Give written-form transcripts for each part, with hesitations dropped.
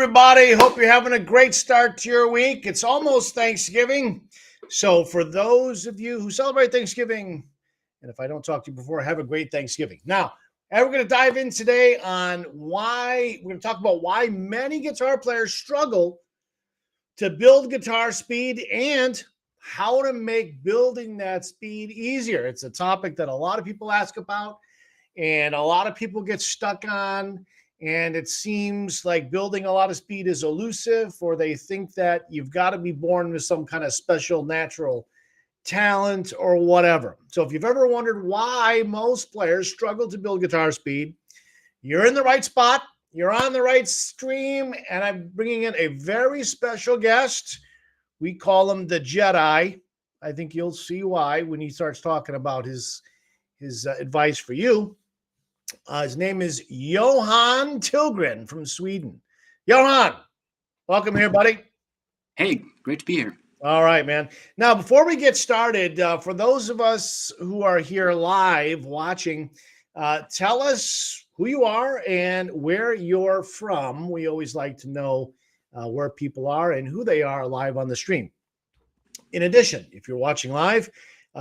everybody. Hope you're having a great start to your week. It's almost Thanksgiving. So, for those of you who celebrate Thanksgiving, and if I don't talk to you before, have a great Thanksgiving. Now, and we're going to dive in today on why we're going to talk about why many guitar players struggle to build guitar speed and how to make building that speed easier. It's a topic that a lot of people ask about and a lot of people get stuck on. And it seems like building a lot of speed is elusive, or they think that you've got to be born with some kind of special natural talent or whatever. So if you've ever wondered why most players struggle to build guitar speed, you're in the right spot. You're on the right stream, and I'm bringing in a very special guest. We call him the Jedi. I think you'll see why when he starts talking about his advice for you. His name is Johan Tillgren from Sweden. Johan, welcome here, buddy. Hey, great to be here. All right, man. Now, before we get started, for those of us who are here live watching, tell us who you are and where you're from. We always like to know where people are and who they are live on the stream. In addition, if you're watching live,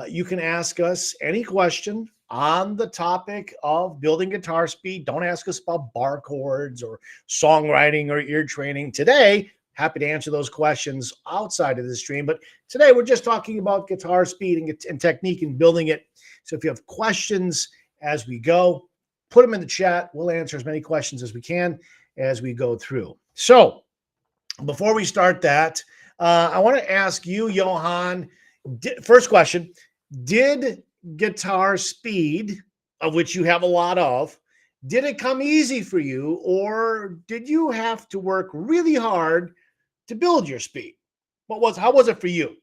you can ask us any question on the topic of building guitar speed. Don't ask us about bar chords or songwriting or ear training. Today, happy to answer those questions outside of the stream. But today, we're just talking about guitar speed and technique and building it. So if you have questions as we go, put them in the chat. We'll answer as many questions as we can as we go through. So before we start that, I want to ask you, Johan, first question, did guitar speed, of which you have a lot of, did it come easy for you, or did you have to work really hard to build your speed? How was it for you?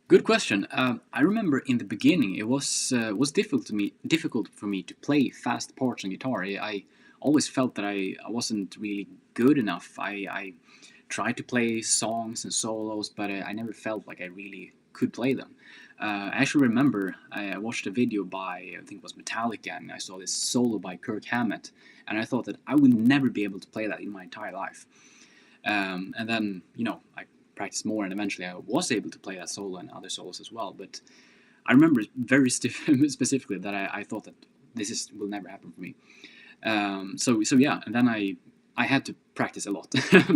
Good question. I remember in the beginning it was difficult for me to play fast parts on guitar. I always felt that I wasn't really good enough. I tried to play songs and solos, but I never felt like I really could play them. I actually remember I watched a video by, I think it was Metallica, and I saw this solo by Kirk Hammett, and I thought that I would never be able to play that in my entire life. And then, I practiced more, and eventually I was able to play that solo and other solos as well. But I remember very specifically that I thought that will never happen for me. So yeah, and then I had to practice a lot,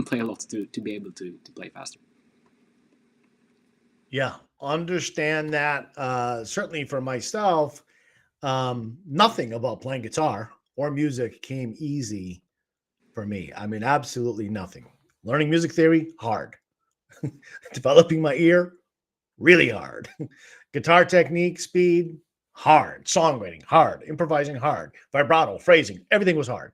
play a lot to be able to play faster. Yeah, understand that. Certainly for myself, nothing about playing guitar or music came easy for me. I mean, absolutely nothing. Learning music theory, hard. Developing my ear, really hard. Guitar technique, speed, hard. Songwriting, hard. Improvising, hard. Vibrato, phrasing, everything was hard.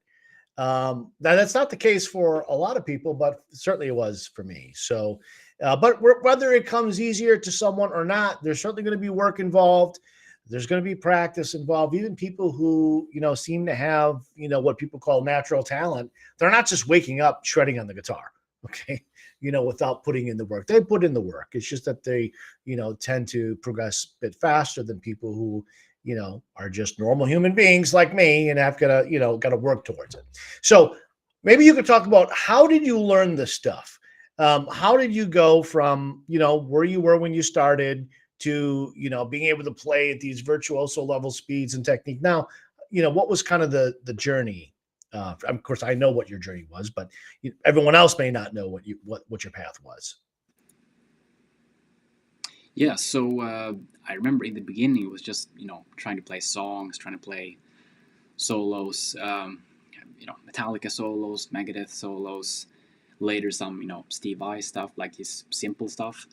Now, that's not the case for a lot of people, but certainly it was for me. So, but whether it comes easier to someone or not, there's certainly going to be work involved. There's going to be practice involved. Even people who, seem to have, what people call natural talent, they're not just waking up shredding on the guitar, okay, without putting in the work. They put in the work. It's just that they, tend to progress a bit faster than people who, are just normal human beings like me and have got to work towards it. So maybe you could talk about, how did you learn this stuff? How did you go from, where you were when you started to, being able to play at these virtuoso level speeds and technique? Now, what was kind of the journey? Of course, I know what your journey was, but everyone else may not know what your path was. Yeah, so I remember in the beginning it was just trying to play songs, trying to play solos, Metallica solos, Megadeth solos. Later some Steve Vai stuff, like his simple stuff,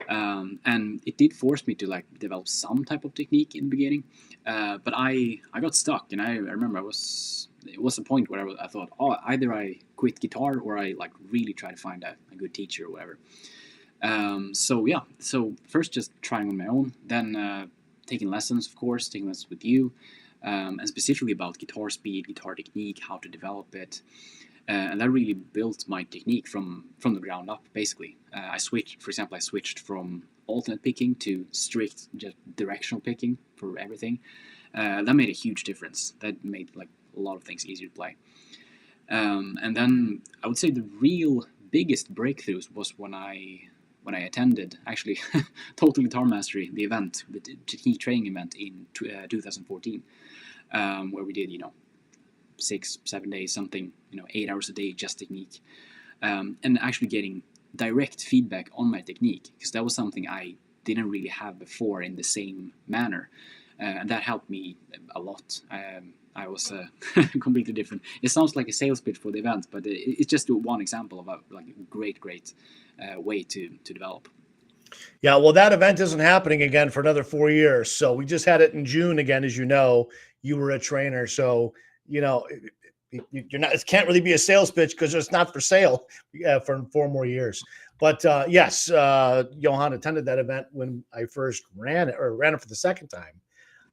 and it did force me to develop some type of technique in the beginning, but I got stuck, and I remember it was a point where I thought, either I quit guitar or I really try to find a good teacher or whatever. So first just trying on my own, then taking lessons, of course, taking lessons with you, and specifically about guitar speed, guitar technique, how to develop it. And that really built my technique from the ground up, basically. I switched from alternate picking to strict just directional picking for everything. That made a huge difference. That made a lot of things easier to play. And then I would say the real biggest breakthroughs was when I attended actually Total Guitar Mastery, the event, the technique training event in 2014, where we did 6-7 days, something 8 hours a day, just technique, and actually getting direct feedback on my technique, because that was something I didn't really have before in the same manner, and that helped me a lot. I was completely different. It sounds like a sales pitch for the event, but it's just one example of a great way to develop. Yeah, well, that event isn't happening again for another 4 years. So we just had it in June again, as you know. You were a trainer, so you're not. It can't really be a sales pitch because it's not for sale for 4 more years. But yes, Johan attended that event when I first ran it for the second time.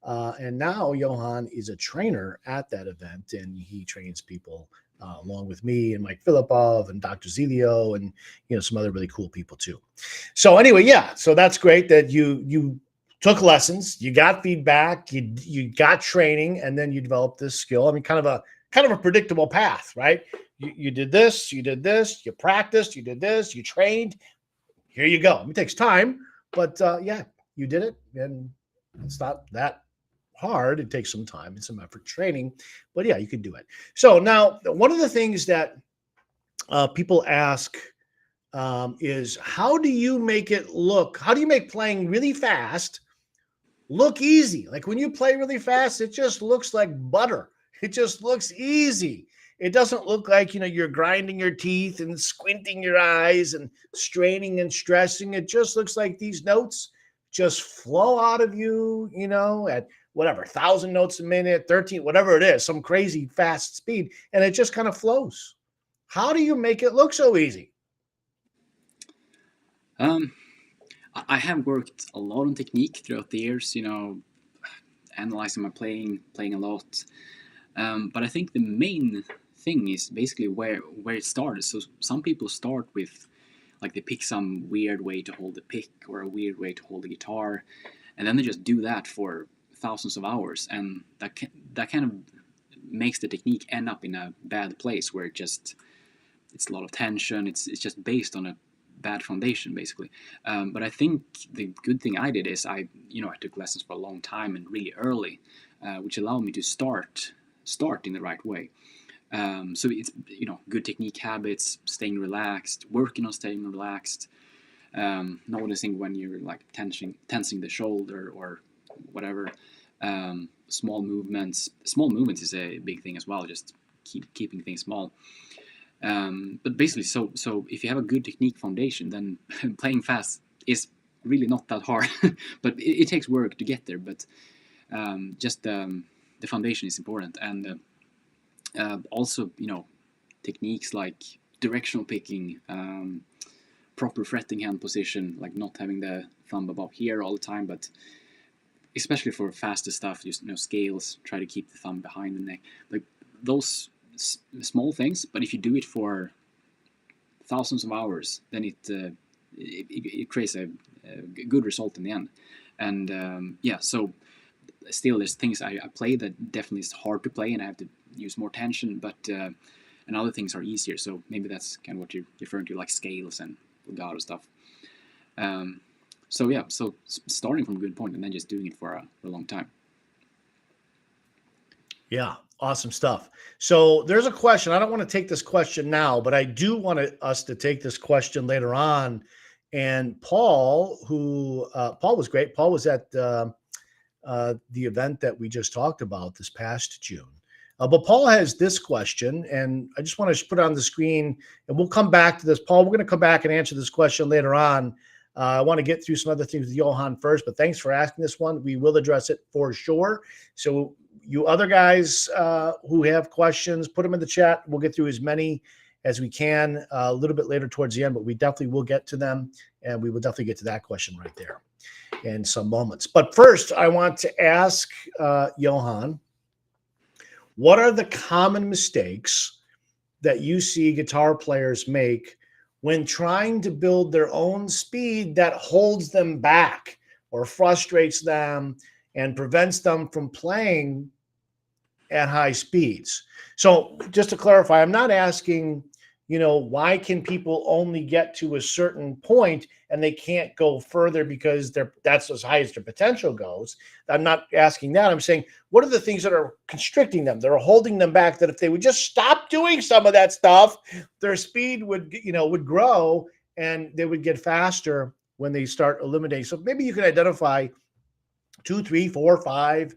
And now Johan is a trainer at that event, and he trains people along with me and Mike Filipov and Dr. Zelio and some other really cool people too. So anyway, yeah, so that's great that you took lessons, you got feedback, you got training, and then you developed this skill. I mean, kind of a predictable path, right? You did this, you practiced, you did this, you trained. Here you go. It takes time, but yeah, you did it, and it's not that hard. It takes some time and some effort training, but yeah, you can do it. So now, one of the things that people ask is, how do you make playing really fast look easy? Like when you play really fast, it just looks like butter. It just looks easy. It doesn't look like, you're grinding your teeth and squinting your eyes and straining and stressing. It just looks like these notes just flow out of you, at whatever, 1,000 notes a minute, 13, whatever it is, some crazy fast speed, and it just kind of flows. How do you make it look so easy? I have worked a lot on technique throughout the years, analyzing my playing a lot. But I think the main thing is basically where it started. So some people start with, like, they pick some weird way to hold the pick or a weird way to hold the guitar, and then they just do that for thousands of hours, and that kind of makes the technique end up in a bad place where it's a lot of tension. It's just based on a bad foundation, basically. But I think the good thing I did is I took lessons for a long time and really early, which allowed me to start in the right way. So it's good technique habits, staying relaxed, working on staying relaxed, noticing when you're like tensing the shoulder or whatever. Small movements is a big thing as well. Just keeping things small. But basically, so if you have a good technique foundation, then playing fast is really not that hard. But it takes work to get there. But just the foundation is important, and also techniques like directional picking, proper fretting hand position, like not having the thumb above here all the time, but especially for faster stuff, just scales, try to keep the thumb behind the neck, like those small things. But if you do it for thousands of hours, then it creates a good result in the end. And so still there's things I play that definitely is hard to play and I have to use more tension, but and other things are easier. So maybe that's kind of what you're referring to, like scales and legato stuff. So starting from a good point and then just doing it for a long time. Yeah, awesome stuff. So there's a question. I don't want to take this question now, but I do want us to take this question later on. And Paul was great. Paul was at the event that we just talked about this past June. But Paul has this question, and I just want to put it on the screen, and we'll come back to this. Paul, we're going to come back and answer this question later on. I want to get through some other things with Johan first, but thanks for asking this one. We will address it for sure. So you other guys who have questions, put them in the chat. We'll get through as many as we can a little bit later towards the end, but we definitely will get to them, and we will definitely get to that question right there in some moments. But first, I want to ask Johan, what are the common mistakes that you see guitar players make when trying to build their own speed that holds them back or frustrates them and prevents them from playing at high speeds. So just to clarify, I'm not asking, why can people only get to a certain point and they can't go further because that's as high as their potential goes. I'm not asking that. I'm saying, what are the things that are constricting them? That are holding them back, that if they would just stop doing some of that stuff, their speed would grow and they would get faster when they start eliminating. So maybe you can identify 2, 3, 4, 5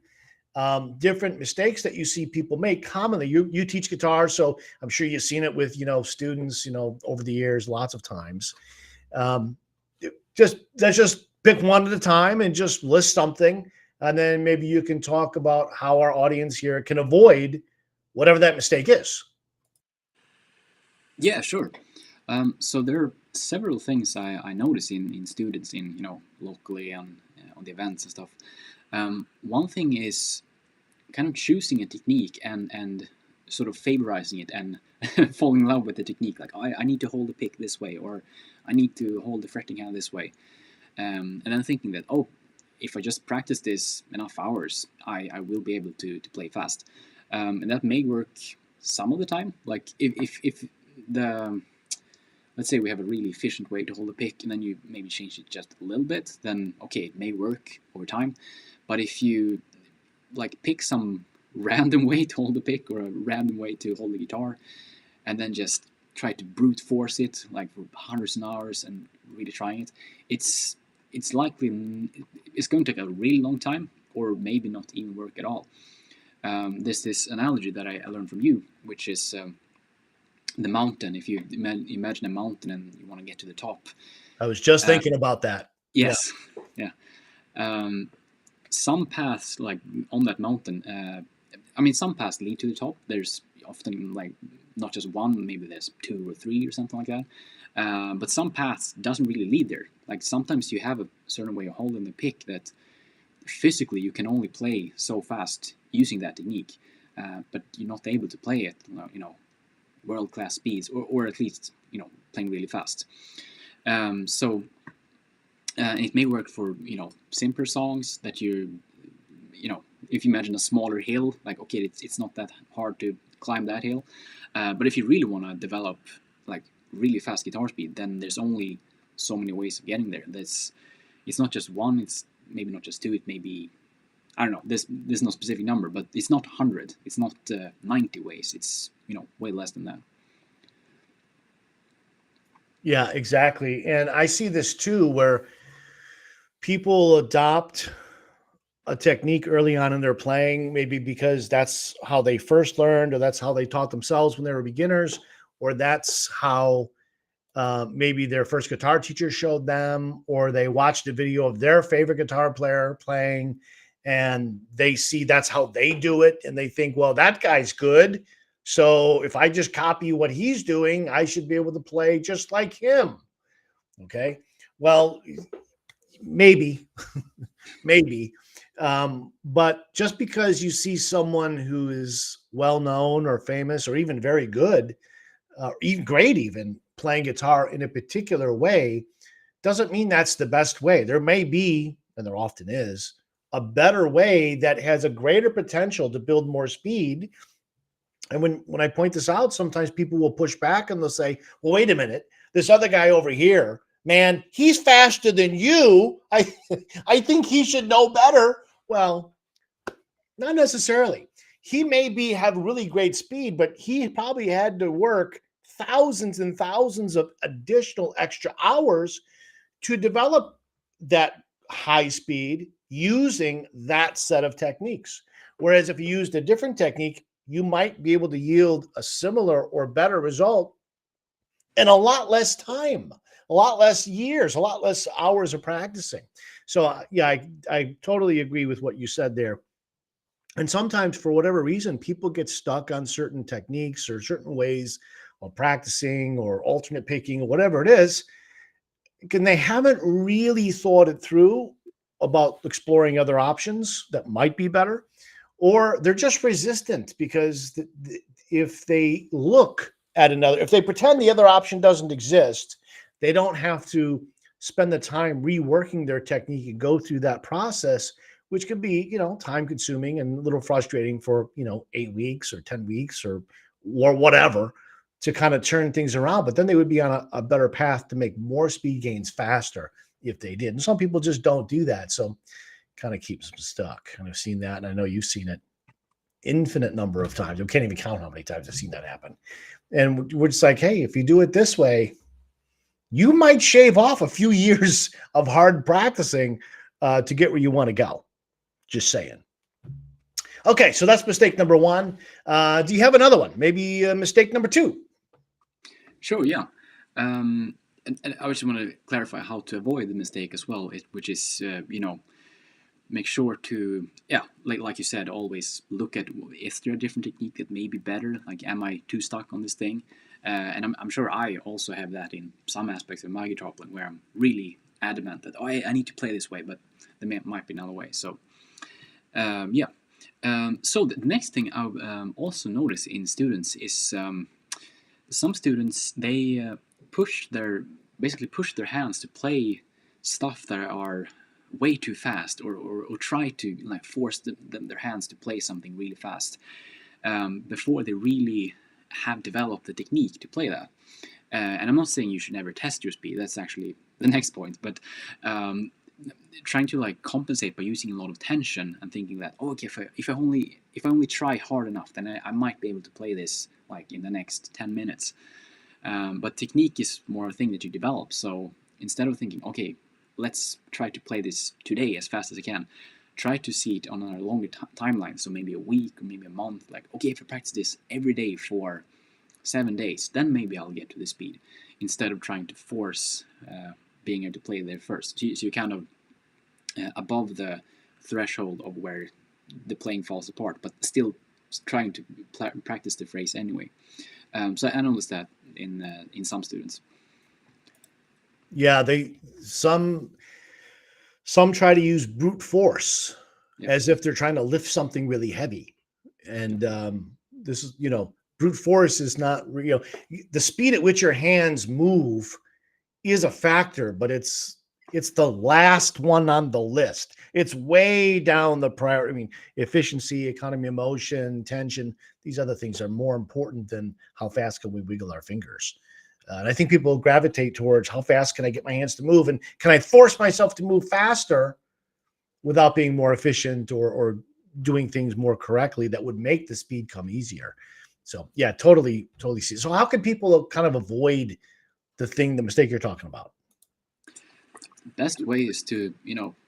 different mistakes that you see people make commonly. You teach guitar, so I'm sure you've seen it with students over the years lots of times. Um, let's just pick one at a time and just list something, and then maybe you can talk about how our audience here can avoid whatever that mistake is. Yeah, sure. So there are several things I notice in students in locally and on the events and stuff. One thing is kind of choosing a technique and sort of favorizing it and falling in love with the technique. Like, I need to hold the pick this way, or I need to hold the fretting hand this way. And then thinking that, oh, if I just practice this enough hours, I will be able to play fast. And that may work some of the time. Like if the let's say we have a really efficient way to hold a pick, and then you maybe change it just a little bit, then okay, it may work over time. But if you like pick some random way to hold the pick or a random way to hold the guitar, and then just try to brute force it like for hundreds of hours and really trying it, it's likely it's going to take a really long time, or maybe not even work at all. There's this analogy that I learned from you, which is the mountain. If you imagine a mountain and you want to get to the top. I was just thinking about that. Yes. Yeah. Some paths, like on that mountain, some paths lead to the top. There's often like not just one, maybe there's 2 or 3 or something like that. But some paths doesn't really lead there. Like sometimes you have a certain way of holding the pick that physically you can only play so fast using that technique, but you're not able to play it, world-class speeds, or at least playing really fast. So it may work for simpler songs that if you imagine a smaller hill, like okay, it's not that hard to climb that hill. But if you really want to develop like really fast guitar speed, then there's only so many ways of getting there. It's not just one. It's maybe not just 2. It may be, I don't know. There's no specific number, but it's not 100. It's not 90 ways. It's way less than that. Yeah, exactly. And I see this too, where people adopt a technique early on in their playing, maybe because that's how they first learned, or that's how they taught themselves when they were beginners, or that's how maybe their first guitar teacher showed them, or they watched a video of their favorite guitar player playing and they see that's how they do it. And they think, well, that guy's good. So if I just copy what he's doing, I should be able to play just like him. Okay. Well, maybe, maybe. But just because you see someone who is well known or famous or even very good, even great, even playing guitar in a particular way, doesn't mean that's the best way. There may be, and there often is, a better way that has a greater potential to build more speed. And when I point this out, sometimes people will push back and they'll say, well, wait a minute, this other guy over here, man, he's faster than you. I think he should know better. Well, not necessarily. He may have really great speed, but he probably had to work thousands and thousands of additional extra hours to develop that high speed using that set of techniques. Whereas if you used a different technique, you might be able to yield a similar or better result in a lot less time, a lot less years, a lot less hours of practicing. So yeah, I totally agree with what you said there. And sometimes for whatever reason, people get stuck on certain techniques or certain ways of practicing or alternate picking or whatever it is, and they haven't really thought it through about exploring other options that might be better, or they're just resistant because if they look at another, if they pretend the other option doesn't exist, they don't have to spend the time reworking their technique and go through that process which can be, time consuming and a little frustrating for, 8 weeks or 10 weeks or whatever to kind of turn things around. But then they would be on a better path to make more speed gains faster if they did. And some people just don't do that. So kind of keeps them stuck. And I've seen that. And I know you've seen it infinite number of times. I can't even count how many times I've seen that happen. And we're just like, hey, if you do it this way, you might shave off a few years of hard practicing to get where you want to go. Just saying. Okay, so that's mistake number one. Do you have another one? Maybe mistake number two? Sure, yeah. And I just want to clarify how to avoid the mistake as well, which is, make sure to, like you said, always look at, is there a different technique that may be better? Like, am I too stuck on this thing? And I'm sure I also have that in some aspects of my guitar playing, where I'm really adamant that, I need to play this way, but there might be another way. So, so the next thing I also notice in students is some students, they basically push their hands to play stuff that are way too fast, or try to like force their hands to play something really fast before they really have developed the technique to play that. And I'm not saying you should never test your speed. That's actually the next point. But trying to like compensate by using a lot of tension and thinking that, okay, if I only try hard enough, then I might be able to play this like in the next 10 minutes. But technique is more a thing that you develop. So instead of thinking, okay, let's try to play this today as fast as I can, try to see it on a longer timeline. So maybe a week or maybe a month. Like, okay, if I practice this every day for 7 days, then maybe I'll get to the speed, instead of trying to force being able to play there first. So you're kind of above the threshold of where the playing falls apart, but still trying to practice the phrase anyway. So I noticed that in some students. Yeah, some try to use brute force as if they're trying to lift something really heavy, and this is brute force is not the speed at which your hands move is a factor, but it's the last one on the list. It's way down the priority. I mean, efficiency, economy of motion, tension, these other things are more important than how fast can we wiggle our fingers. And I think people gravitate towards how fast can I get my hands to move, and can I force myself to move faster without being more efficient or doing things more correctly that would make the speed come easier. So yeah, totally see. So how can people kind of avoid the mistake you're talking about? Best way is to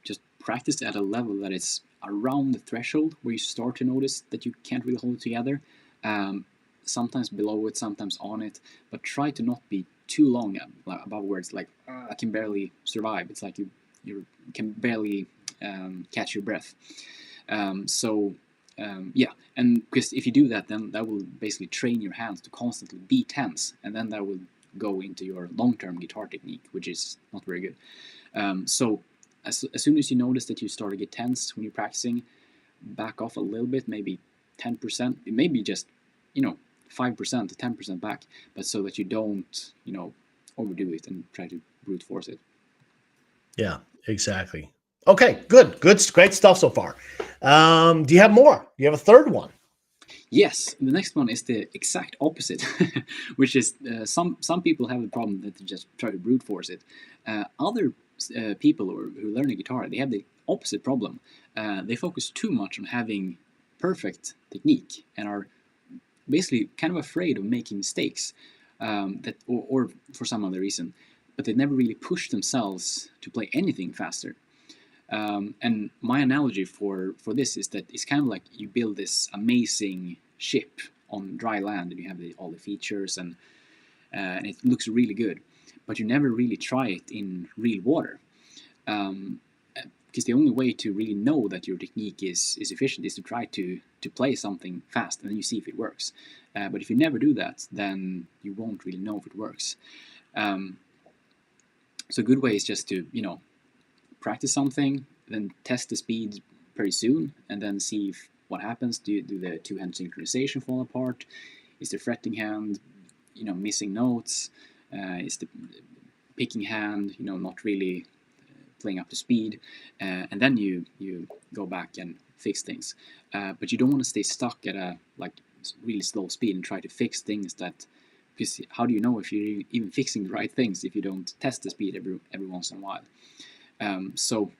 just practice at a level that is around the threshold where you start to notice that you can't really hold it together. Sometimes below it, sometimes on it, but try to not be too long above where it's like, I can barely survive. It's like you can barely catch your breath. And because if you do that, then that will basically train your hands to constantly be tense, and then that will go into your long-term guitar technique, which is not very good. So as soon as you notice that you start to get tense when you're practicing, back off a little bit, maybe 10%, maybe just 5% to 10% back, but so that you don't overdo it and try to brute force it. Yeah, exactly. Okay, good, great stuff so far. Do you have more? Do you have a third one? Yes, the next one is the exact opposite, which is some people have the problem that they just try to brute force it. Other people who learn a guitar, they have the opposite problem. They focus too much on having perfect technique and are basically kind of afraid of making mistakes, or for some other reason, but they never really push themselves to play anything faster. And my analogy for this is that it's kind of like you build this amazing ship on dry land, and you have all the features, and it looks really good, but you never really try it in real water. Because the only way to really know that your technique is efficient is to try to play something fast, and then you see if it works. But if you never do that, then you won't really know if it works. So a good way is just to practice something, then test the speed pretty soon, and then see what happens. Do the two-hand synchronization fall apart? Is the fretting hand missing notes? Is the picking hand not really playing up to speed, and then you go back and fix things. But you don't want to stay stuck at a like really slow speed and try to fix things that, because how do you know if you're even fixing the right things if you don't test the speed every once in a while? So,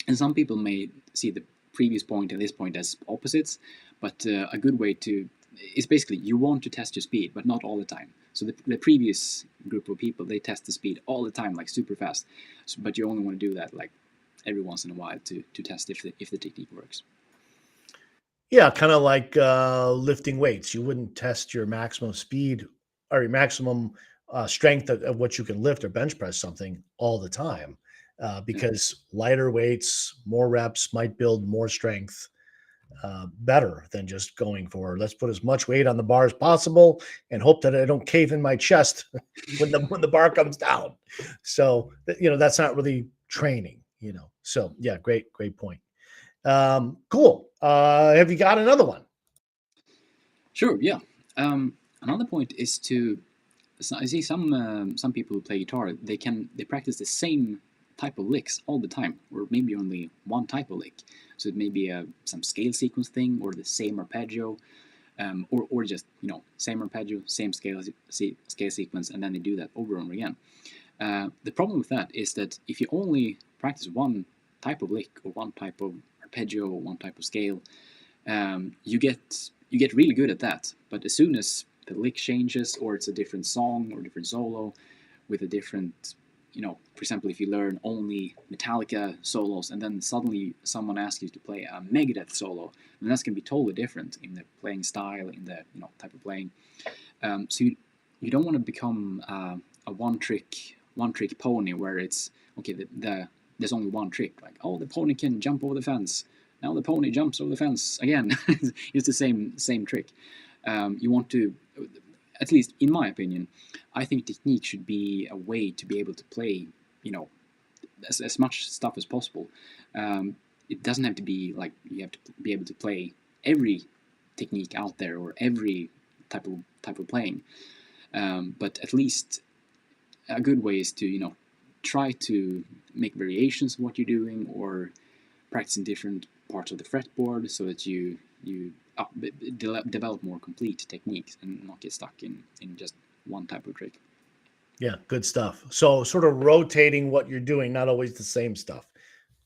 and some people may see the previous point and this point as opposites, but a good way to is basically you want to test your speed, but not all the time. So the previous group of people, they test the speed all the time, like super fast, but you only want to do that like every once in a while to test if the technique works. Yeah, kind of like lifting weights. You wouldn't test your maximum speed or your maximum strength of what you can lift or bench press something all the time, because lighter weights, more reps might build more strength better than just going for let's put as much weight on the bar as possible and hope that I don't cave in my chest when the bar comes down. So that's not really training. So yeah, great point. Cool. Have you got another one? Sure, yeah. Another point is to, so I see some people who play guitar, they practice the same type of licks all the time, or maybe only one type of lick. So it may be some scale sequence thing, or the same arpeggio, or just same arpeggio, same scale sequence, and then they do that over and over again. The problem with that is that if you only practice one type of lick or one type of arpeggio or one type of scale, you get really good at that. But as soon as the lick changes, or it's a different song or different solo with a different, for example, if you learn only Metallica solos and then suddenly someone asks you to play a Megadeth solo, then that's going to be totally different in the playing style, in the type of playing. So you don't want to become a one trick pony where it's okay. There's only one trick, like the pony can jump over the fence. Now the pony jumps over the fence again. It's the same trick. You want to, at least in my opinion, I think technique should be a way to be able to play, as much stuff as possible. It doesn't have to be like you have to be able to play every technique out there or every type of playing. But at least a good way is to try to make variations of what you're doing, or practicing different parts of the fretboard so that you develop more complete techniques and not get stuck in just one type of trick. Yeah, good stuff. So sort of rotating what you're doing, not always the same stuff.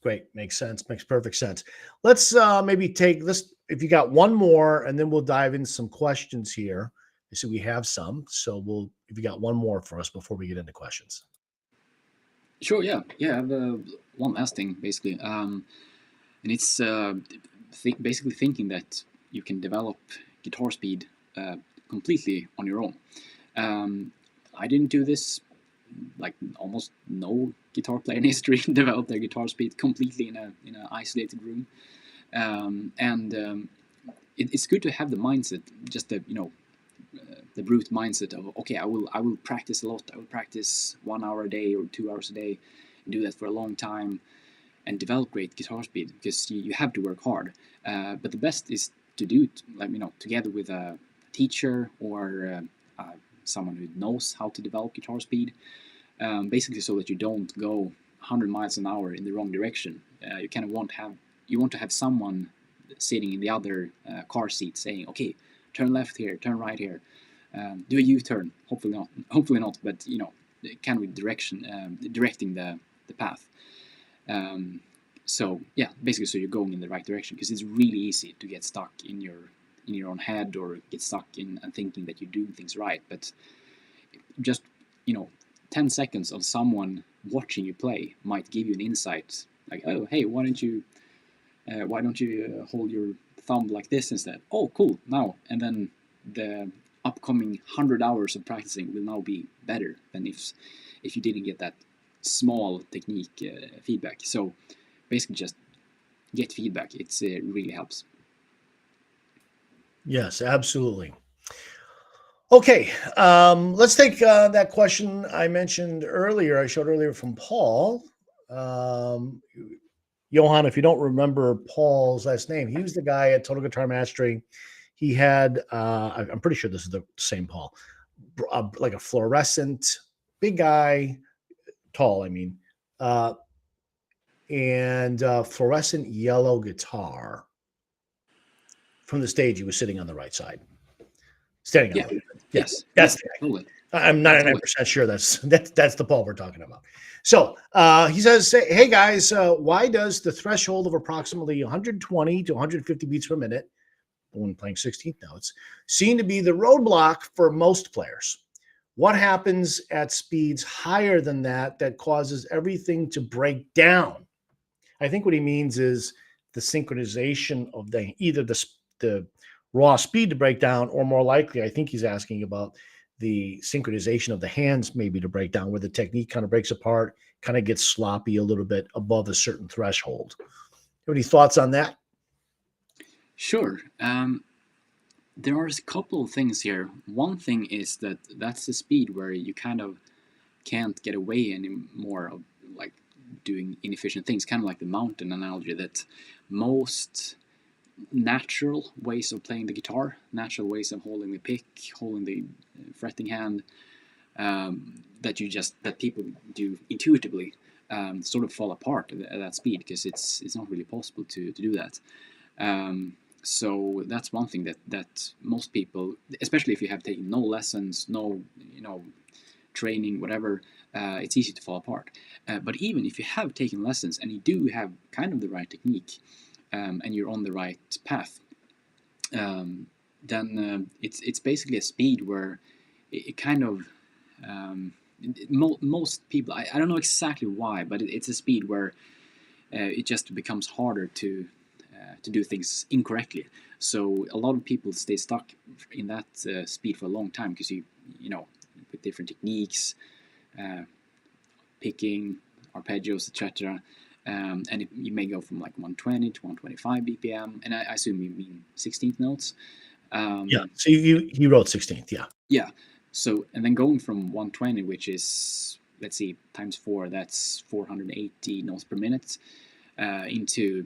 Great. Makes sense. Makes perfect sense. Let's maybe take this, if you got one more, and then we'll dive into some questions here. I see we have some. So if you got one more for us before we get into questions. Sure, yeah. I have one last thing, basically. And it's basically thinking that you can develop guitar speed completely on your own. I didn't do this. Like almost no guitar player in history developed their guitar speed completely in an isolated room. It's good to have the mindset, just the brute mindset of okay, I will practice a lot. I will practice 1 hour a day or 2 hours a day, and do that for a long time, and develop great guitar speed, because you have to work hard. But the best is to do it together with a teacher or someone who knows how to develop guitar speed. Basically, so that you don't go 100 miles an hour in the wrong direction. You kind of want to have someone sitting in the other car seat saying, okay, turn left here, turn right here, do a U-turn. Hopefully not, but kind of directing the path. So yeah, basically, so you're going in the right direction, because it's really easy to get stuck in your own head, or get stuck in and thinking that you're doing things right. But just 10 seconds of someone watching you play might give you an insight, like, oh hey, why don't you hold your thumb like this instead? Oh cool, now, and then the upcoming 100 hours of practicing will now be better than if you didn't get that small technique feedback. So basically, just get feedback. It really helps. Yes, absolutely. Okay, let's take that question I mentioned earlier. I showed earlier from Paul. Johan, if you don't remember Paul's last name, he was the guy at Total Guitar Mastery. He had, I'm pretty sure this is the same Paul, like a fluorescent, big guy, tall, I mean, and fluorescent yellow guitar. From the stage, he was sitting on the right side, standing on Yeah. the right side. Yeah, Yes. that's Yeah. the guy. Totally. I'm Yeah. 99% Totally. sure that's the Paul we're talking about. So he says, hey guys, why does the threshold of approximately 120 to 150 beats per minute when playing 16th notes seem to be the roadblock for most players? What happens at speeds higher than that causes everything to break down? I think what he means is the synchronization of either the raw speed to break down, or more likely, I think he's asking about the synchronization of the hands maybe to break down, where the technique kind of breaks apart, kind of gets sloppy a little bit above a certain threshold. Have any thoughts on that? Sure. There are a couple of things here. One thing is that that's the speed where you kind of can't get away anymore of like doing inefficient things, kind of like the mountain analogy, that most natural ways of playing the guitar, natural ways of holding the pick, holding the fretting hand, that people do intuitively, sort of fall apart at that speed, because it's not really possible to do that. So that's one thing that most people, especially if you have taken no lessons, no training, whatever, it's easy to fall apart. But even if you have taken lessons and you do have kind of the right technique, and you're on the right path, then it's basically a speed where it kind of, most people, I don't know exactly why, but it's a speed where it just becomes harder to do things incorrectly. So a lot of people stay stuck in that speed for a long time, because with different techniques, picking, arpeggios, etc. And you may go from like 120 to 125 BPM, and I assume you mean 16th notes. Yeah. So he wrote 16th. Yeah. Yeah. So, and then going from 120, which is, let's see, times 4, that's 480 notes per minute, into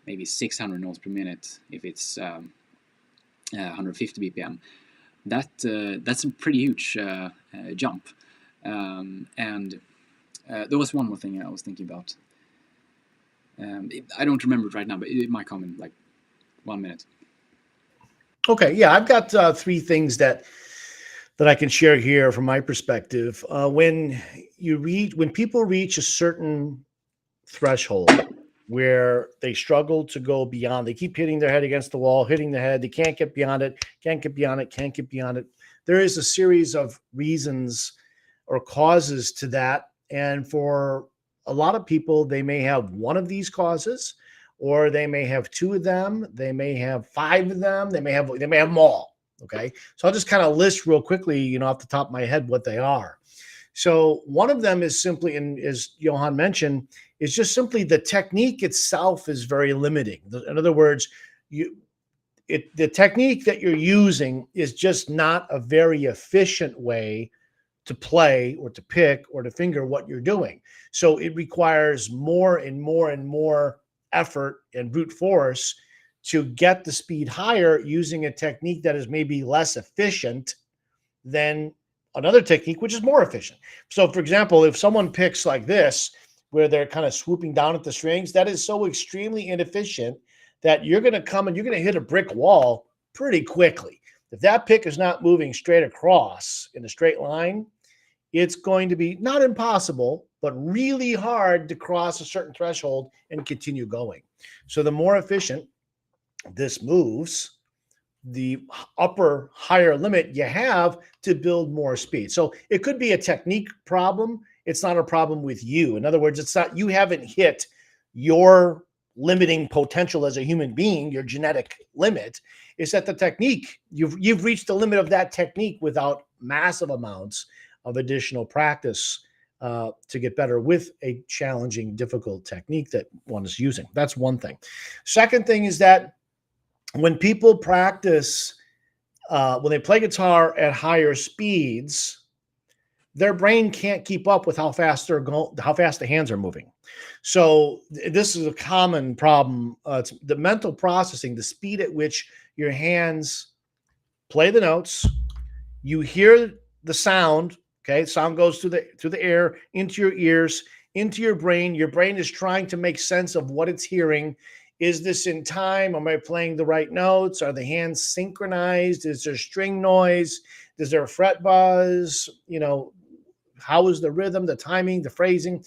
maybe 600 notes per minute if it's 150 BPM. That's a pretty huge jump. And there was one more thing I was thinking about. I don't remember it right now, but it might come in like 1 minute. Okay. Yeah, I've got three things that I can share here from my perspective. When people reach a certain threshold where they struggle to go beyond, they keep hitting their head against the wall, hitting the head, they can't get beyond it, can't get beyond it, can't get beyond it. There is a series of reasons or causes to that. And for a lot of people, they may have one of these causes, or they may have two of them, they may have five of them, they may have them all. Okay. So I'll just kind of list real quickly, off the top of my head, what they are. So one of them is simply, and as Johan mentioned, is just simply the technique itself is very limiting. In other words, the technique that you're using is just not a very efficient way to play or to pick or to finger what you're doing. So it requires more and more and more effort and brute force to get the speed higher using a technique that is maybe less efficient than another technique, which is more efficient. So, for example, if someone picks like this, where they're kind of swooping down at the strings, that is so extremely inefficient that you're going to come and you're going to hit a brick wall pretty quickly. If that pick is not moving straight across in a straight line, it's going to be not impossible, but really hard to cross a certain threshold and continue going. So the more efficient this moves, the upper higher limit you have to build more speed. So it could be a technique problem. It's not a problem with you. In other words, it's not, you haven't hit your limiting potential as a human being, your genetic limit. Is that the technique, you've reached the limit of that technique without massive amounts of additional practice to get better with a challenging, difficult technique that one is using. That's one thing. Second thing is that when people practice, when they play guitar at higher speeds, their brain can't keep up with how fast how fast the hands are moving. So this is a common problem. It's the mental processing, the speed at which your hands play the notes. You hear the sound. Okay, sound goes through the air into your ears. into your brain. Your brain is trying to make sense of what it's hearing. Is this in time? Am I playing the right notes? Are the hands synchronized? Is there string noise? Is there a fret buzz? How is the rhythm, the timing, the phrasing?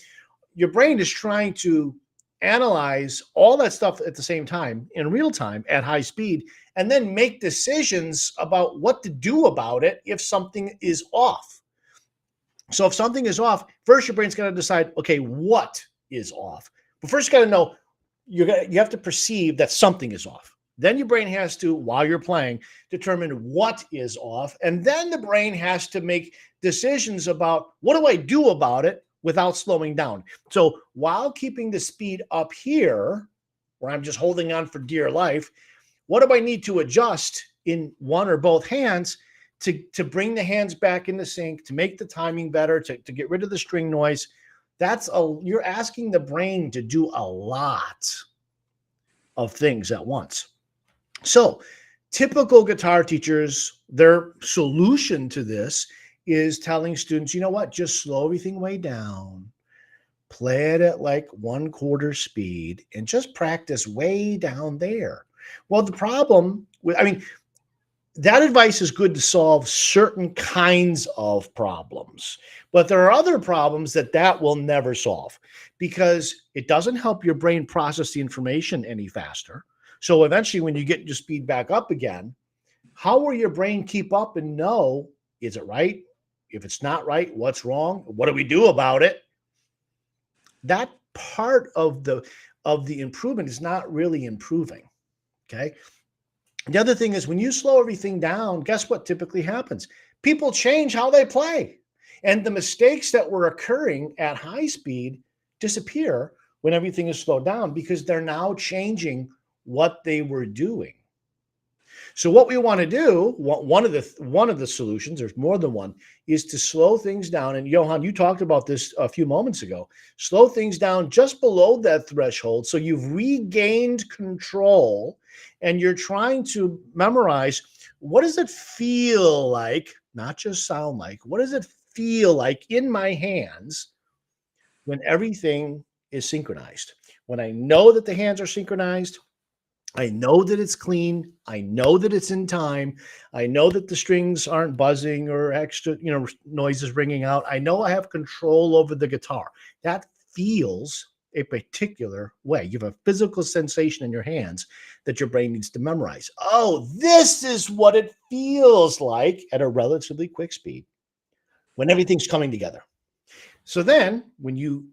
Your brain is trying to analyze all that stuff at the same time in real time at high speed, and then make decisions about what to do about it if something is off. So if something is off, first your brain's got to decide, okay, what is off? But first you got to know, you have to perceive that something is off. Then your brain has to, while you're playing, determine what is off. And then the brain has to make decisions about, what do I do about it without slowing down? So while keeping the speed up here, where I'm just holding on for dear life, what do I need to adjust in one or both hands to bring the hands back into sync, to make the timing better, to get rid of the string noise? You're asking the brain to do a lot of things at once. So typical guitar teachers, their solution to this is telling students, you know what, just slow everything way down, play it at like 1/4 speed, and just practice way down there. Well, the problem with, that advice is good to solve certain kinds of problems, but there are other problems that will never solve, because it doesn't help your brain process the information any faster. So eventually, when you get your speed back up again, how will your brain keep up and know, is it right? If it's not right, what's wrong? What do we do about it? That part of the improvement is not really improving. Okay. The other thing is, when you slow everything down, guess what typically happens? People change how they play. And the mistakes that were occurring at high speed disappear when everything is slowed down, because they're now changing what they were doing. So what we want to do, one of the solutions, there's more than one, is to slow things down. And Johan, you talked about this a few moments ago. Slow things down just below that threshold, so you've regained control, and you're trying to memorize, what does it feel like, not just sound like, what does it feel like in my hands when everything is synchronized? When I know that the hands are synchronized, I know that it's clean, I know that it's in time, I know that the strings aren't buzzing or extra, noises ringing out. I know I have control over the guitar. That feels a particular way. You have a physical sensation in your hands that your brain needs to memorize. Oh, this is what it feels like at a relatively quick speed when everything's coming together. So then when you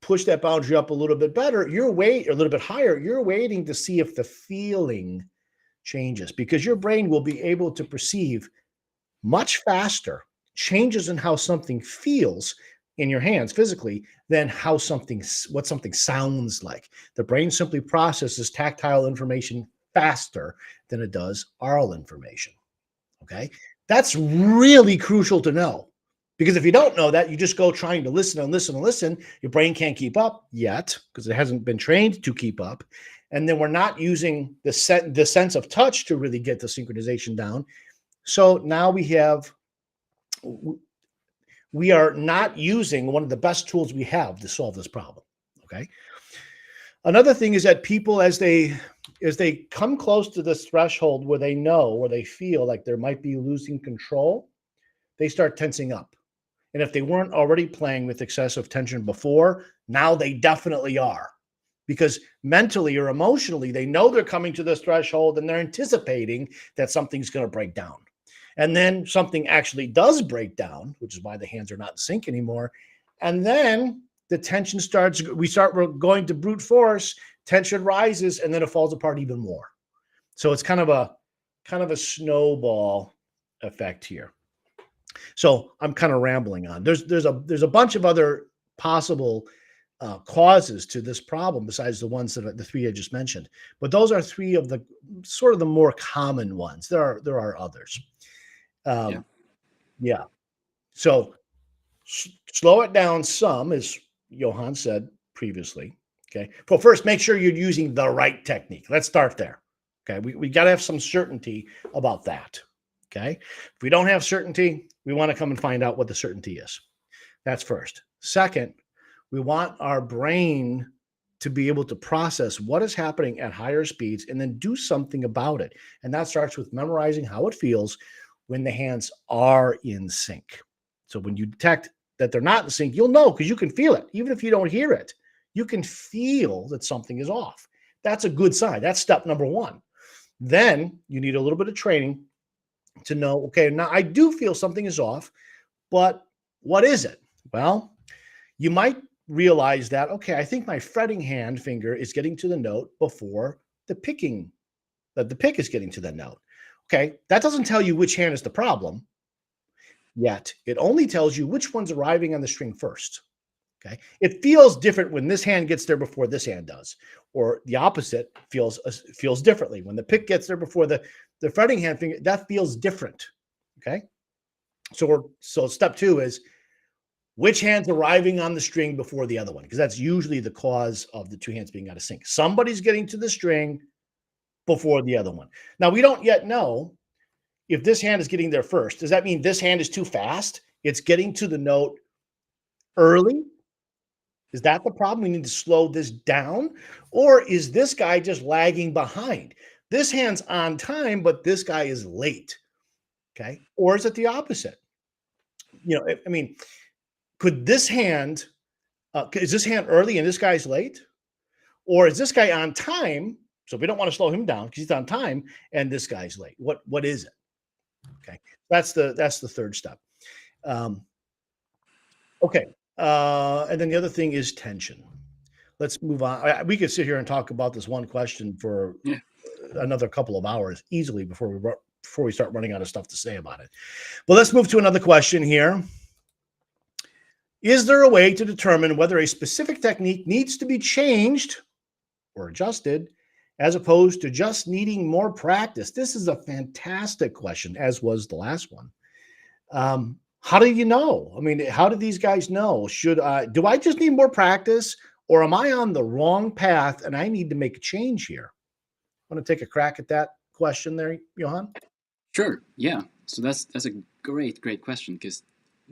push that boundary up a little bit better, a little bit higher, you're waiting to see if the feeling changes, because your brain will be able to perceive much faster changes in how something feels in your hands physically than what something sounds like. The brain simply processes tactile information faster than it does oral information. Okay. That's really crucial to know, because if you don't know that, you just go trying to listen and listen and listen. Your brain can't keep up yet because it hasn't been trained to keep up. And then we're not using the sense of touch to really get the synchronization down. So now we are not using one of the best tools we have to solve this problem. Okay. Another thing is that people, as they come close to this threshold where they feel like they might be losing control, they start tensing up. And if they weren't already playing with excessive tension before, now they definitely are, because mentally or emotionally, they know they're coming to this threshold and they're anticipating that something's going to break down. And then something actually does break down, which is why the hands are not in sync anymore. And then the tension we start going to brute force, tension rises, and then it falls apart even more. So it's kind of a snowball effect here. So I'm kind of rambling on. There's a bunch of other possible causes to this problem besides the ones the three I just mentioned, but those are three of the sort of the more common ones. There are others. Yeah. So slow it down some, as Johan said previously. Okay. Well, first, make sure you're using the right technique. Let's start there. Okay. We got to have some certainty about that. Okay. If we don't have certainty, we want to come and find out what the certainty is. That's first. Second, We want our brain to be able to process what is happening at higher speeds and then do something about it. And that starts with memorizing how it feels when the hands are in sync. So when you detect that they're not in sync, you'll know because you can feel it. Even if you don't hear it, you can feel that something is off. That's a good sign. That's step number one. Then you need a little bit of training to know, okay, now I do feel something is off, but what is it? Well, you might realize that, okay, I think my fretting hand finger is getting to the note before the pick is getting to the note. Okay, that doesn't tell you which hand is the problem yet. It only tells you which one's arriving on the string first. Okay, it feels different when this hand gets there before this hand does, or the opposite feels differently when the pick gets there before the fretting hand finger. That feels different. Okay, so step two is which hand's arriving on the string before the other one, because that's usually the cause of the two hands being out of sync. Somebody's getting to the string before the other one. Now, we don't yet know if this hand is getting there first. Does that mean this hand is too fast? It's getting to the note early? Is that the problem? We need to slow this down? Or is this guy just lagging behind? This hand's on time, but this guy is late. Okay. Or is it the opposite? I mean, could this hand, is this hand early and this guy's late? Or is this guy on time? So we don't want to slow him down because he's on time and this guy's late. What is it? Okay. That's the third step. Okay. And then the other thing is tension. Let's move on. We could sit here and talk about this one question for another couple of hours easily before we start running out of stuff to say about it. But let's move to another question here. Is there a way to determine whether a specific technique needs to be changed or adjusted as opposed to just needing more practice? This is a fantastic question, as was the last one. How do you know? I mean, how do these guys know? Do I just need more practice, or am I on the wrong path and I need to make a change here? Want to take a crack at that question there, Johan? Sure. Yeah. So that's a great question, because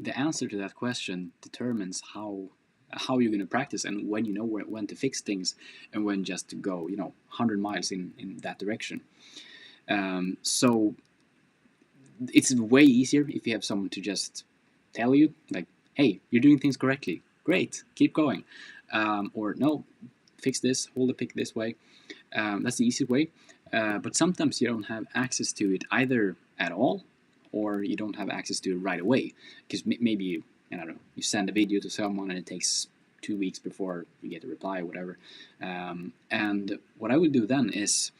the answer to that question determines how you're going to practice and when you know when to fix things and when just to go 100 miles in that direction. So it's way easier if you have someone to just tell you, like, hey, you're doing things correctly, great, keep going, or no, fix this, hold the pick this way. That's the easy way. But sometimes you don't have access to it either at all, or you don't have access to it right away, because maybe I don't know, you send a video to someone and it takes 2 weeks before you get a reply or whatever. And what I would do then is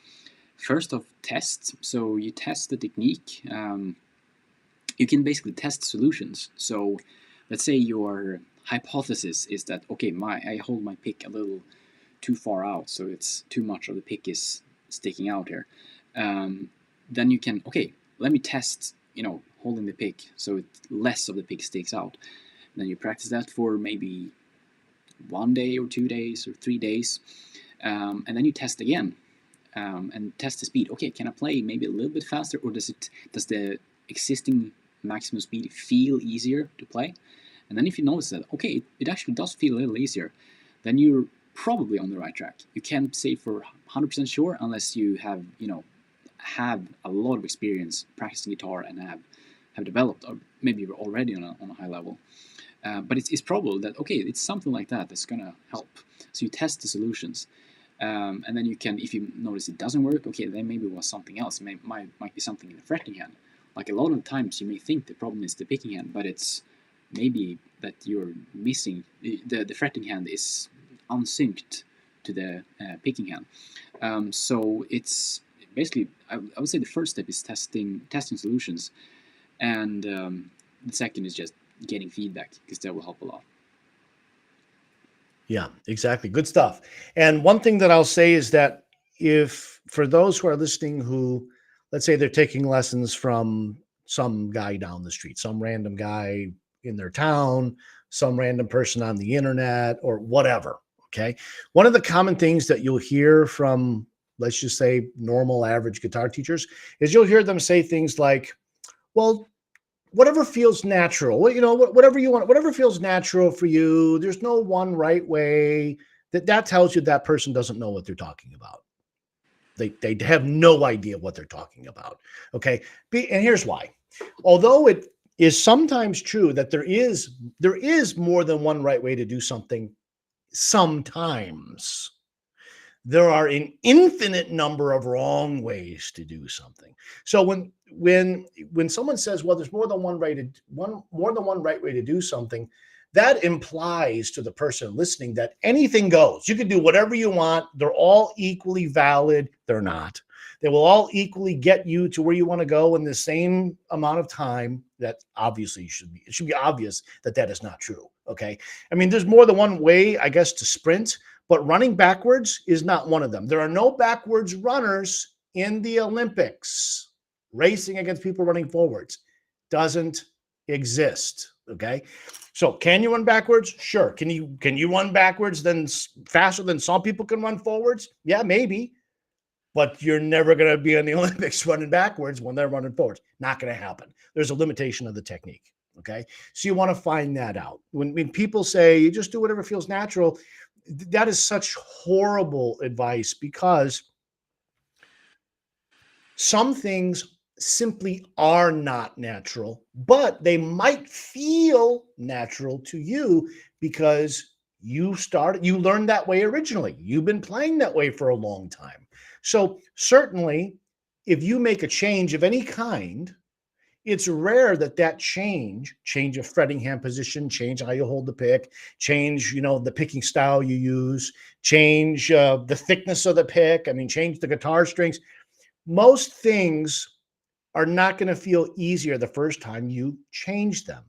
first off test. So you test the technique. You can basically test solutions. So let's say your hypothesis is that, okay, I hold my pick a little too far out, so it's too much of the pick is sticking out here. Then you can, okay, let me test holding the pick so less of the pick sticks out. And then you practice that for maybe 1 day or 2 days or 3 days, and then you test again, and test the speed. Okay, can I play maybe a little bit faster, or does the existing maximum speed feel easier to play? And then if you notice that, okay, it actually does feel a little easier, then you're probably on the right track. You can't say for 100% sure unless you have a lot of experience practicing guitar and have developed, or maybe you're already on a high level. But it's probable that, okay, it's something like that's gonna help. So you test the solutions, and then you can, if you notice it doesn't work, okay, then maybe it was something else. It might be something in the fretting hand. Like a lot of times you may think the problem is the picking hand, but it's maybe that you're missing the fretting hand is unsynced to the picking hand. So it's basically, I would say the first step is testing solutions, and the second is just getting feedback, because that will help a lot. Yeah, exactly. Good stuff. And one thing that I'll say is that if for those who are listening who, let's say they're taking lessons from some guy down the street, some random guy in their town, some random person on the internet or whatever, okay? One of the common things that you'll hear from, let's just say, normal average guitar teachers is you'll hear them say things like, well, whatever feels natural. Whatever you want, whatever feels natural for you. There's no one right way. That tells you that person doesn't know what they're talking about. They have no idea what they're talking about. Okay, and here's why. Although it is sometimes true that there is more than one right way to do something, sometimes there are an infinite number of wrong ways to do something. So when someone says, well, there's more than one right way to do something, that implies to the person listening that anything goes. You can do whatever you want. They're all equally valid. They're not. They will all equally get you to where you want to go in the same amount of time. That obviously it should be obvious that that is not true. Okay. I mean, there's more than one way, I guess, to sprint, but running backwards is not one of them. There are no backwards runners in the Olympics. Racing against people running forwards doesn't exist. Okay. So can you run backwards? Sure. Can you run backwards then faster than some people can run forwards? Yeah, maybe. But you're never going to be in the Olympics running backwards when they're running forwards. Not going to happen. There's a limitation of the technique. Okay. So you want to find that out. When people say you just do whatever feels natural, that is such horrible advice, because some things simply are not natural, but they might feel natural to you because you learned that way originally. You've been playing that way for a long time. So certainly, if you make a change of any kind, it's rare that change of fretting hand position, change how you hold the pick, change, the picking style you use, change the thickness of the pick. I mean, change the guitar strings. Most things are not going to feel easier the first time you change them.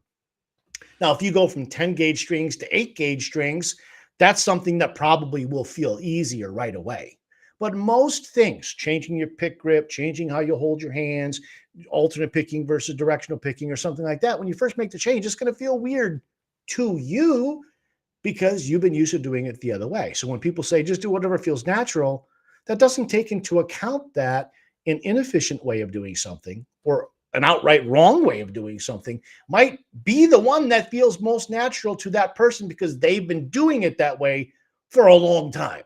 Now, if you go from 10 gauge strings to 8 gauge strings, that's something that probably will feel easier right away. But most things, changing your pick grip, changing how you hold your hands, alternate picking versus directional picking or something like that, when you first make the change, it's going to feel weird to you because you've been used to doing it the other way. So when people say just do whatever feels natural, that doesn't take into account that an inefficient way of doing something or an outright wrong way of doing something might be the one that feels most natural to that person because they've been doing it that way for a long time.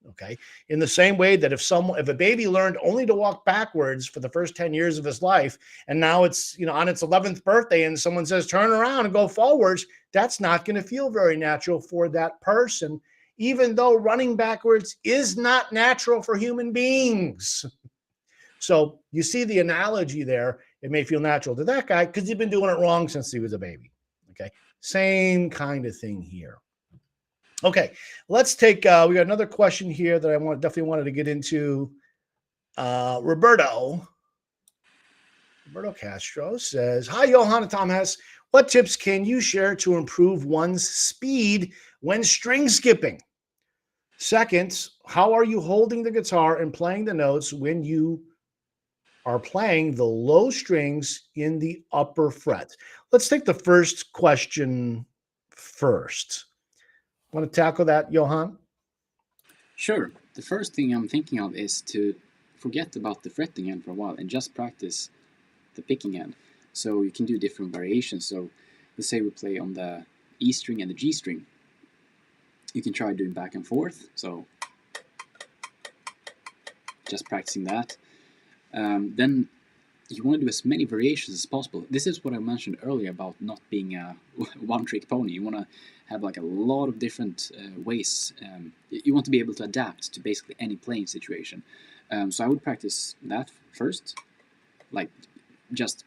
Okay. In the same way that if a baby learned only to walk backwards for the first 10 years of his life, and now it's, on its 11th birthday and someone says, turn around and go forwards, that's not going to feel very natural for that person, even though running backwards is not natural for human beings. So you see the analogy there. It may feel natural to that guy because he's been doing it wrong since he was a baby. Okay. Same kind of thing here. Okay, let's take. We got another question here that I definitely wanted to get into. Roberto Castro says, "Hi, Johan and Thomas. What tips can you share to improve one's speed when string skipping? Second, how are you holding the guitar and playing the notes when you are playing the low strings in the upper fret?" Let's take the first question first. Want to tackle that, Johan? Sure. The first thing I'm thinking of is to forget about the fretting hand for a while and just practice the picking hand. So you can do different variations. So let's say we play on the E string and the G string. You can try doing back and forth. So just practicing that. Then you want to do as many variations as possible. This is what I mentioned earlier about not being a one-trick pony. You want to have like a lot of different ways. You want to be able to adapt to basically any playing situation. So I would practice that first, like just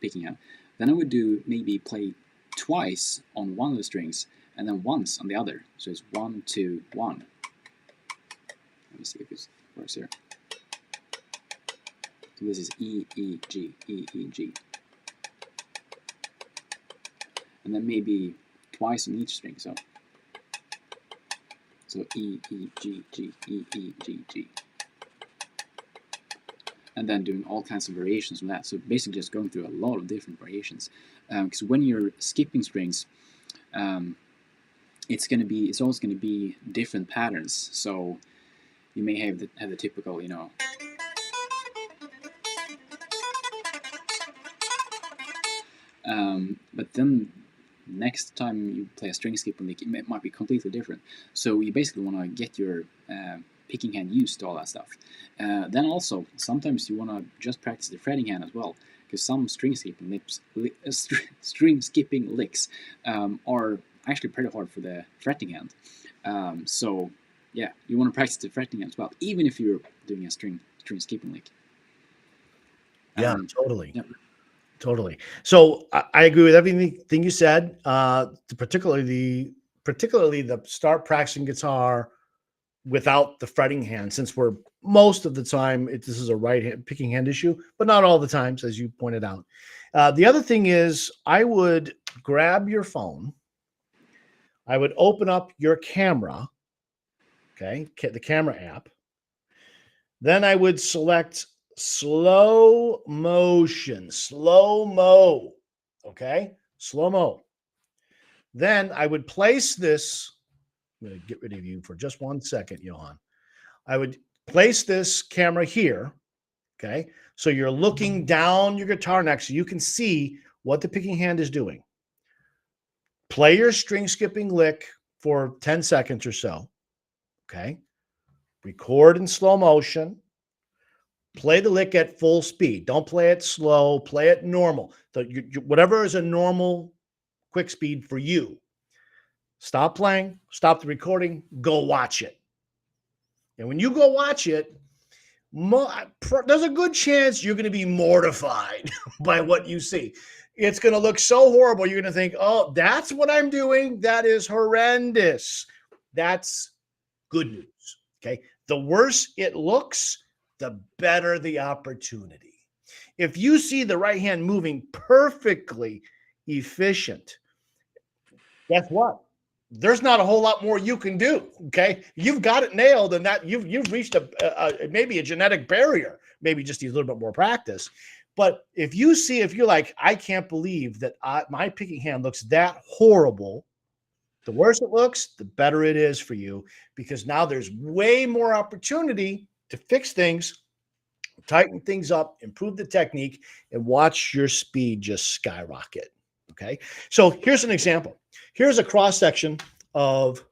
picking up. Then I would do maybe play twice on one of the strings and then once on the other. So it's 1, 2, 1. Let me see if this works here. So this is E, E, G, E, E, G. And then maybe twice on each string, so E, E, G, G, E, E, G, G. And then doing all kinds of variations on that. So basically just going through a lot of different variations. Because when you're skipping strings, it's always gonna be different patterns. So you may have the typical, But then next time you play a string skipping lick, it might be completely different. So you basically want to get your picking hand used to all that stuff. Then also, sometimes you want to just practice the fretting hand as well, because some string skipping licks are actually pretty hard for the fretting hand. So yeah, you want to practice the fretting hand as well, even if you're doing a string skipping lick. Yeah, totally. Yeah. Totally. So I agree with everything you said. Particularly the start practicing guitar without the fretting hand, since we're most of the time this is a right hand picking hand issue, but not all the times, as you pointed out. The other thing is, I would grab your phone. I would open up your camera, okay, the camera app. Then I would select slow motion, slow mo, okay, slow mo. Then I would place this. I'm going to get rid of you for just 1 second, Johan. I would place this camera here, okay? So you're looking down your guitar neck so you can see what the picking hand is doing. Play your string skipping lick for 10 seconds or so, okay? Record in slow motion. Play the lick at full speed. Don't play it slow. Play it normal. So whatever is a normal quick speed for you. Stop playing. Stop the recording. Go watch it. And when you go watch it, there's a good chance you're going to be mortified by what you see. It's going to look so horrible. You're going to think, oh, that's what I'm doing. That is horrendous. That's good news. Okay. The worse it looks, the better the opportunity. If you see the right hand moving perfectly efficient, guess what? There's not a whole lot more you can do. Okay, you've got it nailed, and that you've reached maybe a genetic barrier. Maybe just needs a little bit more practice. But if you're like, I can't believe that my picking hand looks that horrible. The worse it looks, the better it is for you, because now there's way more opportunity to fix things, tighten things up, improve the technique, and watch your speed just skyrocket. Okay, so here's an example. Here's a cross section of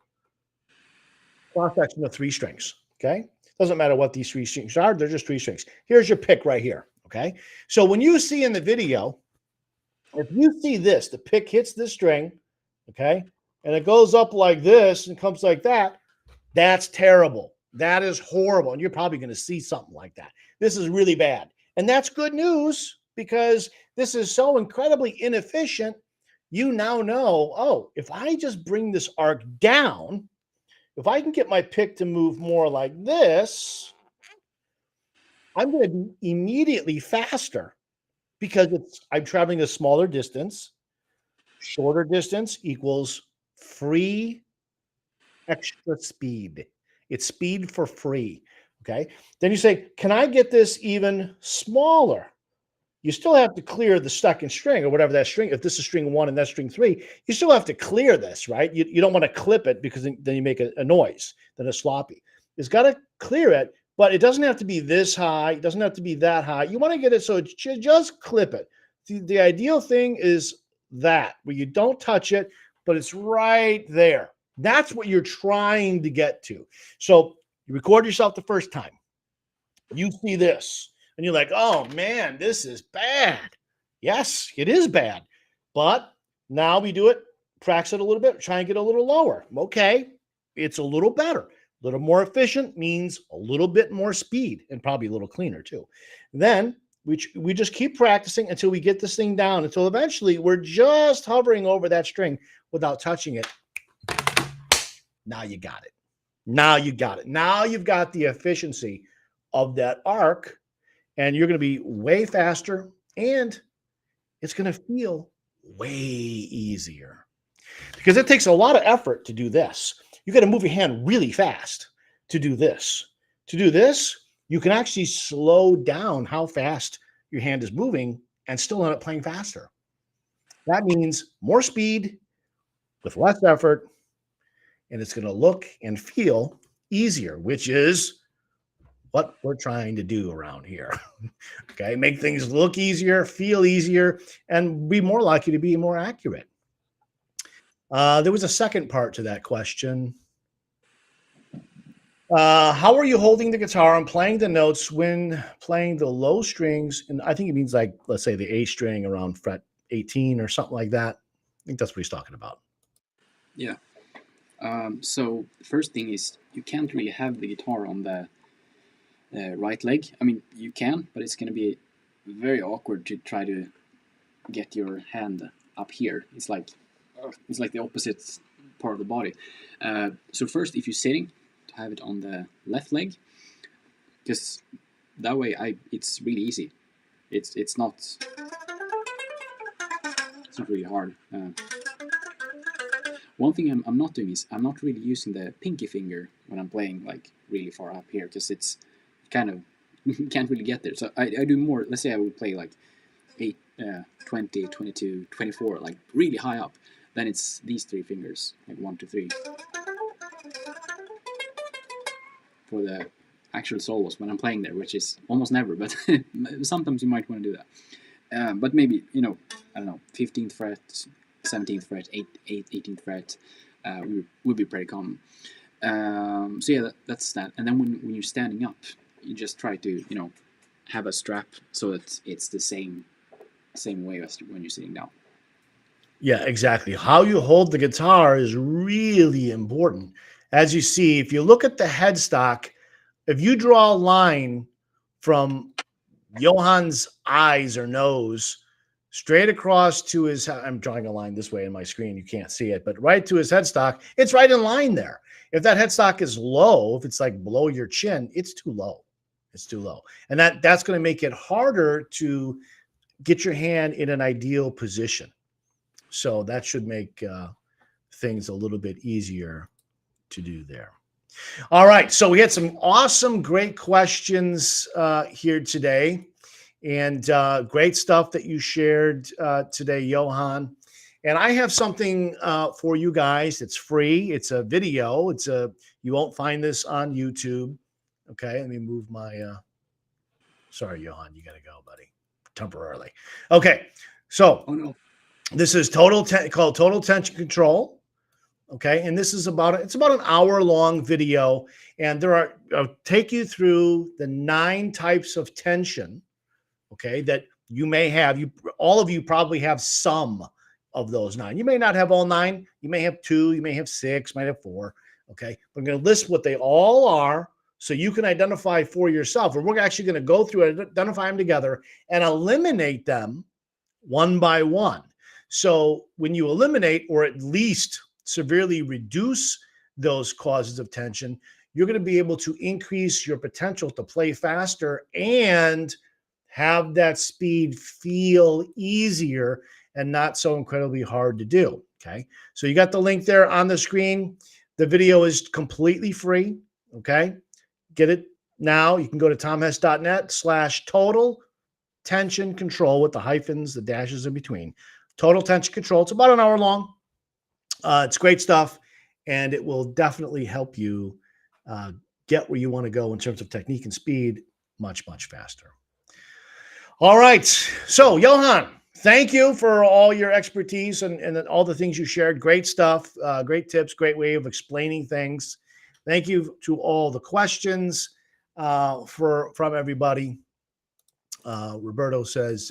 3 strings. Okay, doesn't matter what these 3 strings are; they're just 3 strings. Here's your pick right here. Okay, so when you see in the video, if you see this, the pick hits this string, okay, and it goes up like this and comes like that. That's terrible. That is horrible, and you're probably going to see something like that. This is really bad, and that's good news, because this is so incredibly inefficient. You now know, oh, if I just bring this arc down, if I can get my pick to move more like this, I'm going to be immediately faster, because I'm traveling a smaller distance. Shorter distance equals free extra speed. It's speed for free. Okay. Then you say, can I get this even smaller? You still have to clear the second string, or whatever that string. If this is string 1 and that's string 3, you still have to clear this, right? You don't want to clip it, because then you make a noise, then it's sloppy. It's got to clear it, but it doesn't have to be this high. It doesn't have to be that high. You want to get it so it just clip it. The ideal thing is that, where you don't touch it, but it's right there. That's what you're trying to get to. So you record yourself the first time. You see this, and you're like, oh man, this is bad. Yes, it is bad. But now we do it, practice it a little bit, try and get a little lower. Okay, it's a little better. A little more efficient means a little bit more speed, and probably a little cleaner too. Then we just keep practicing until we get this thing down, until eventually we're just hovering over that string without touching it. Now you got it. Now you got it. Now you've got the efficiency of that arc, and you're going to be way faster, and it's going to feel way easier, because it takes a lot of effort to do this. You got to move your hand really fast to do this. To do this, you can actually slow down how fast your hand is moving and still end up playing faster. That means more speed with less effort, and it's going to look and feel easier, which is what we're trying to do around here. Okay, make things look easier, feel easier, and be more likely to be more accurate. There was a second part to that question. How are you holding the guitar and playing the notes when playing the low strings? And I think it means, like, let's say the A string around fret 18 or something like that. I think that's what he's talking about. Yeah. So the first thing is you can't really have the guitar on the right leg. I mean, you can, but it's going to be very awkward to try to get your hand up here. It's like the opposite part of the body. So first, if you're sitting, to have it on the left leg, because that way it's really easy. It's not really hard. One thing I'm not doing is I'm not really using the pinky finger when I'm playing like really far up here, because it's kind of you can't really get there. So I do more. Let's say I would play like 8, 20, 22, 24, like really high up. Then it's these 3 fingers, like 1, 2, 3, for the actual solos when I'm playing there, which is almost never, but sometimes you might want to do that. But maybe, I don't know, 15th fret, 17th fret, 18th fret would be pretty common. So yeah, that's that. And then when you're standing up, you just try to, have a strap so that it's the same way as when you're sitting down. Yeah, exactly. How you hold the guitar is really important. As you see, if you look at the headstock, if you draw a line from Johan's eyes or nose straight across to his, I'm drawing a line this way in my screen, you can't see it, but right to his headstock, it's right in line there. If that headstock is low, if it's like below your chin, it's too low. It's too low. And that's going to make it harder to get your hand in an ideal position. So that should make things a little bit easier to do there. All right. So we had some awesome, great questions here today, and great stuff that you shared today, Johan. And I have something for you guys. It's free. It's a video. You won't find this on YouTube. Okay. Let me move my, sorry, Johan, you got to go, buddy, temporarily. Okay. So, oh no. This is called Total Tension Control. Okay, and this is it's about an hour-long video, and I'll take you through the 9 types of tension, okay, that you may have. All of you probably have some of those 9. You may not have all 9. You may have 2. You may have 6. You might have 4. Okay, but I'm going to list what they all are so you can identify for yourself. And we're actually going to go through and identify them together and eliminate them one by one. So when you eliminate, or at least severely reduce those causes of tension, you're going to be able to increase your potential to play faster and have that speed feel easier and not so incredibly hard to do. Okay. So you got the link there on the screen. The video is completely free. Okay. Get it now. You can go to tomhess.net/total tension control with the hyphens, the dashes in between. Total tension control. It's about an hour long. It's great stuff, and it will definitely help you get where you want to go in terms of technique and speed much, much faster. All right. So, Johan, thank you for all your expertise and all the things you shared. Great stuff, great tips, great way of explaining things. Thank you to all the questions from everybody. Roberto says,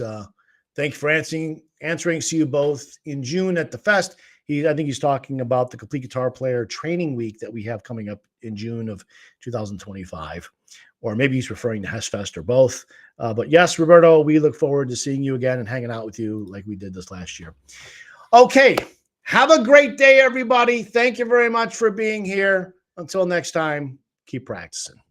thank you for answering. See you both in June at the Fest. I think he's talking about the Complete Guitar Player Training Week that we have coming up in June of 2025. Or maybe he's referring to Hess Fest or both. But yes, Roberto, we look forward to seeing you again and hanging out with you like we did this last year. Okay. Have a great day, everybody. Thank you very much for being here. Until next time, keep practicing.